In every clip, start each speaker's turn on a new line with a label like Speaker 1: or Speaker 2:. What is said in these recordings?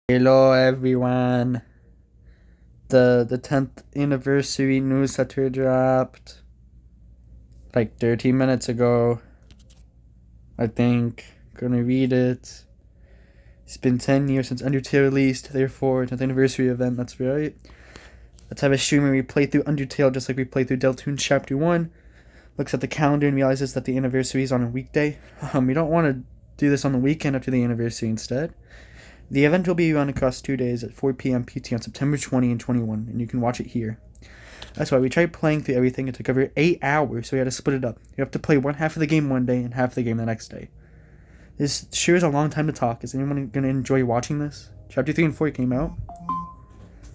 Speaker 1: Hello everyone. The 10th anniversary newsletter dropped like 13 minutes ago. I think. Gonna read it. It's been 10 years since Undertale released, therefore 10th anniversary event, that's right. Let's have a stream where we play through Undertale just like we played through Deltoon Chapter 1. Looks at the calendar and realizes that the anniversary is on a weekday. We don't want to do this on the weekend after the anniversary instead. The event will be run across 2 days at 4 p.m. PT on September 20 and 21, and you can watch it here. That's why we tried playing through everything. It took over 8 hours, so we had to split it up. You have to play one half of the game one day and half the game the next day. This sure is a long time to talk. Is anyone going to enjoy watching this? Chapter 3 and 4 came out.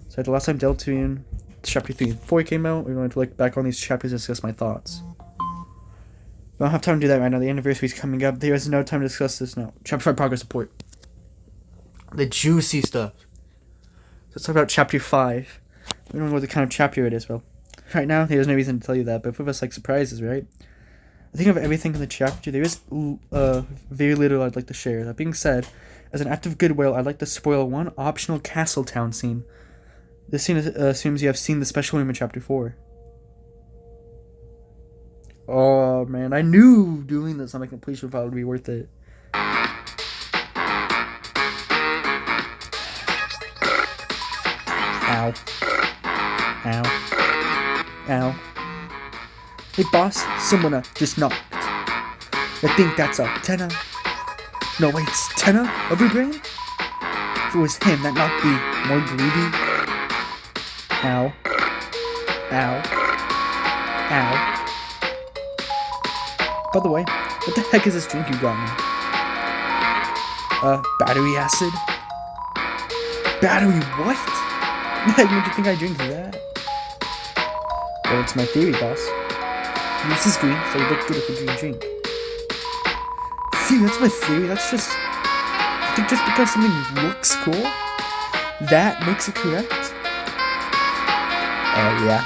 Speaker 1: So the last time Deltoon Chapter 3 and 4 came out, we're going to look back on these chapters and discuss my thoughts. We don't have time to do that right now. The anniversary is coming up. There is no time to discuss this now. Chapter 5 progress report. The juicy stuff. Let's talk about Chapter 5. We don't know what the kind of chapter it is, well. Right now, there's no reason to tell you that, but both of us like surprises, right? I think of everything in the chapter. There is very little I'd like to share. That being said, as an act of goodwill, I'd like to spoil one optional Castletown scene. This scene assumes you have seen the special room in Chapter 4. Oh, man. I knew doing this on my completion file would be worth it. Ow. Ow. Ow. Hey boss, someone just knocked. I think that's a tenor. No wait, it's tenor? A blue brain? If it was him, that not be more greedy. Ow. Ow. Ow. By the way, what the heck is this drink you got me? Battery acid? Battery what? What made you think I drink that? Well, it's my theory, boss. This is green, so it look good if a green drink. See, that's my theory. That's just... I think just because something looks cool, that makes it correct? Yeah.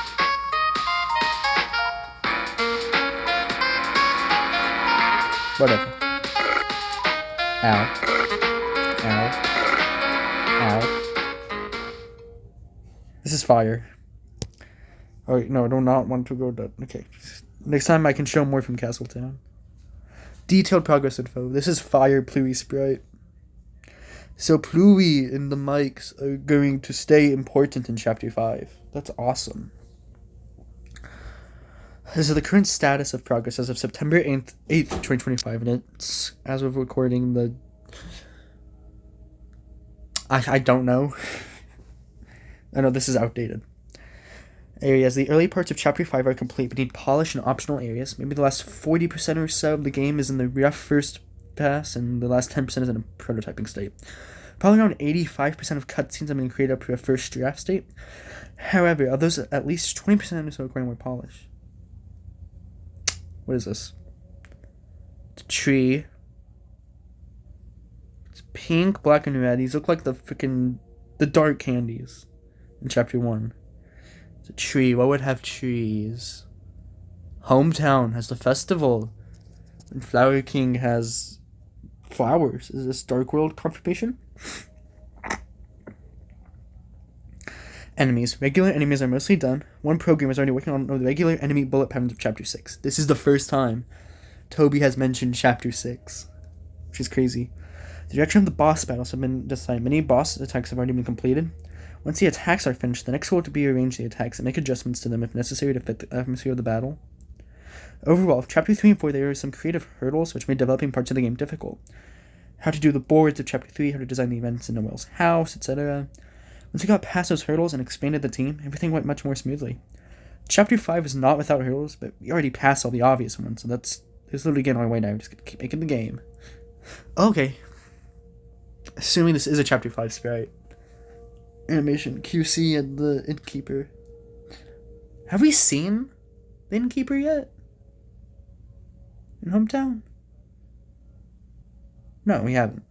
Speaker 1: Whatever. Ow. Ow. Ow. This is fire. Oh, no, I do not want to go that. Okay. Next time I can show more from Castletown. Detailed progress info. This is fire Pluie sprite. So Pluie and the mics are going to stay important in Chapter 5. That's awesome. This is the current status of progress as of September 8th, 2025. And it's, as of recording, the... I don't know. I know this is outdated. Areas. The early parts of Chapter 5 are complete but need polish and optional areas. Maybe the last 40% or so of the game is in the rough first pass, and the last 10% is in a prototyping state. Probably around 85% of cutscenes have been created up to a first draft state. However, of those, at least 20% or so require more polish. What is this? It's a tree. It's pink, black, and red. These look like the dark candies in Chapter 1. A tree. What would have trees? Hometown has the festival. And Flower King has flowers. Is this Dark World confirmation? Enemies. Regular enemies are mostly done. One programmer is already working on the regular enemy bullet patterns of Chapter 6. This is the first time Toby has mentioned Chapter 6. Which is crazy. The direction of the boss battles have been decided. Many boss attacks have already been completed. Once the attacks are finished, the next goal to be arrange the attacks and make adjustments to them if necessary to fit the atmosphere of the battle. Overall, Chapter 3 and 4, there are some creative hurdles which made developing parts of the game difficult. How to do the boards of Chapter 3, how to design the events in Noel's house, etc. Once we got past those hurdles and expanded the team, everything went much more smoothly. Chapter 5 is not without hurdles, but we already passed all the obvious ones, so it's literally getting on our way now. We're just gonna keep making the game. Okay. Assuming this is a Chapter 5 sprite. Animation, QC, and the Innkeeper. Have we seen the Innkeeper yet? In Hometown? No, we haven't.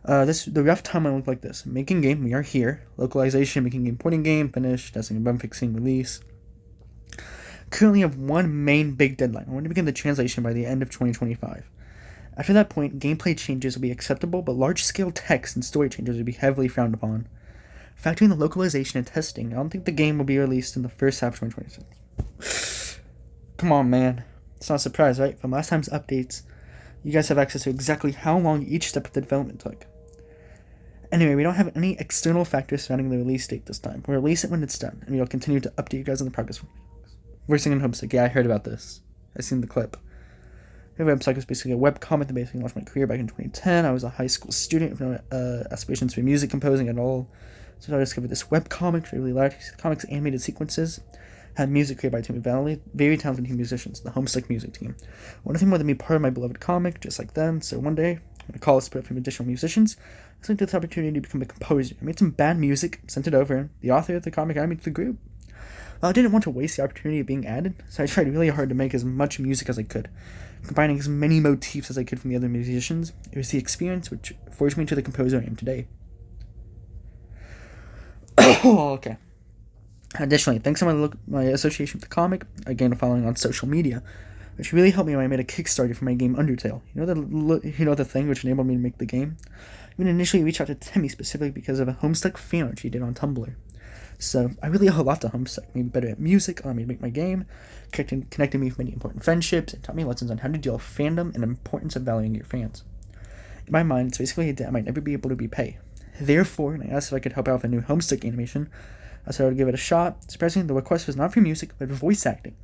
Speaker 1: The rough timeline looked like this. Making game, we are here. Localization, making game, porting game, finished. Testing and bug fixing, release. Currently have one main big deadline. I want to begin the translation by the end of 2025. After that point, gameplay changes will be acceptable, but large-scale text and story changes will be heavily frowned upon. Factoring the localization and testing, I don't think the game will be released in the first half of 2026. Come on, man. It's not a surprise, right? From last time's updates, you guys have access to exactly how long each step of the development took. Anyway, we don't have any external factors surrounding the release date this time. We'll release it when it's done, and we'll continue to update you guys on the progress. Voicing in Homesick. Yeah, I heard about this. I seen the clip. The website was basically a webcomic that basically launched my career back in 2010. I was a high school student with no aspirations to be music composing at all. So I discovered this webcomic, which I really liked. The comic's animated sequences had music created by a team of very talented musicians, the Homesick music team. One of them wanted to be part of my beloved comic, just like them, so one day, when a call was put from additional musicians, I took this opportunity to become a composer. I made some bad music, sent it over, and the author of the comic added me to the group. Well, I didn't want to waste the opportunity of being added, so I tried really hard to make as much music as I could, combining as many motifs as I could from the other musicians. It was the experience which forged me into the composer I am today. Okay. Additionally, thanks to my association with the comic, I gained a following on social media, which really helped me when I made a Kickstarter for my game Undertale. You know the thing which enabled me to make the game? I would initially reach out to Timmy specifically because of a Homestuck fan art he did on Tumblr. So I really owe a lot to Homestuck. Made me better at music, allowed me to make my game, connected me with many important friendships, and taught me lessons on how to deal with fandom and the importance of valuing your fans. In my mind, it's basically a debt I might never be able to repay. Therefore, and I asked if I could help out with a new Homestuck animation, I said I would give it a shot. Surprisingly, the request was not for music, but for voice acting.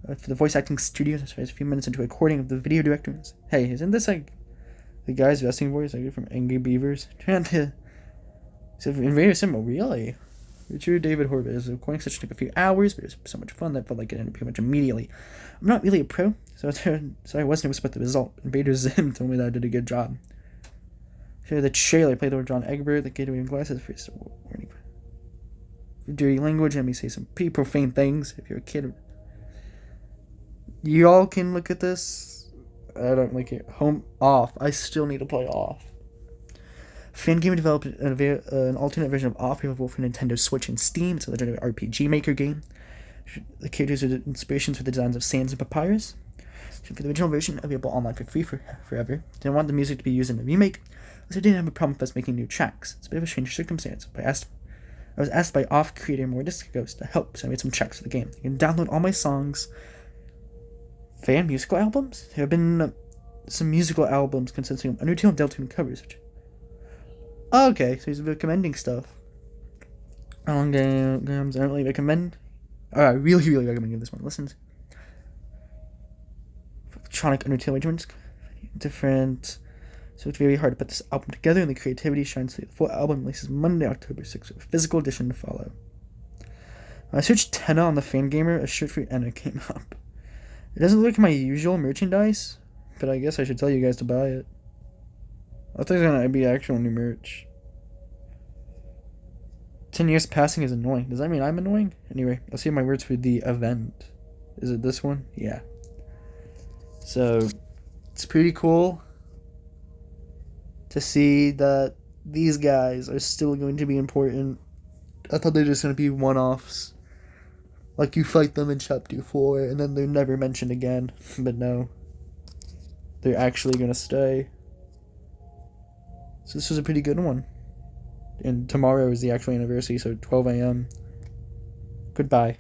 Speaker 1: For the voice acting studio, I was a few minutes into a recording of the video directors. Hey, isn't this like the guy's vesting voice I get from Angry Beavers? So very similar, really. Richard David Horvath. The recording session took a few hours, but it was so much fun that I felt like it ended pretty much immediately. I'm not really a pro, so I wasn't able to split the result. Invader Zim told me that I did a good job. So the trailer played over John Egbert, the kid wearing glasses, for dirty language. Let me say some pretty profane things. If you're a kid, y'all can look at this. I don't like it. Home off. I still need to play off. Fangame developed an alternate version of Off available for Nintendo Switch and Steam. It's a legendary RPG Maker game. The characters are the inspirations for the designs of Sans and Papyrus. For the original version, available online for free forever. Didn't want the music to be used in the remake, so I didn't have a problem with us making new tracks. It's a bit of a strange circumstance, but I was asked by Off creator Mordis Ghost to help, so I made some tracks for the game. You can download all my songs. Fan musical albums? There have been some musical albums consisting of Undertale and Deltarune covers. Okay, so he's recommending stuff. Long games I don't really recommend. I really recommend this one. Listen. Electronic Undertale arrangements. Different. So it's very hard to put this album together, and the creativity shines through. The full album releases Monday, October 6th, with a physical edition to follow. When I searched Tenna on the Fangamer, a shirt for Enna came up. It doesn't look like my usual merchandise, but I guess I should tell you guys to buy it. I thought it was gonna be actual new merch. 10 years passing is annoying. Does that mean I'm annoying? Anyway, I'll see my words for the event. Is it this one? Yeah. So, it's pretty cool to see that these guys are still going to be important. I thought they were just going to be one-offs. Like you fight them in Chapter 4 and then they're never mentioned again. But no. They're actually going to stay. So this was a pretty good one. And tomorrow is the actual anniversary, so 12 a.m. Goodbye.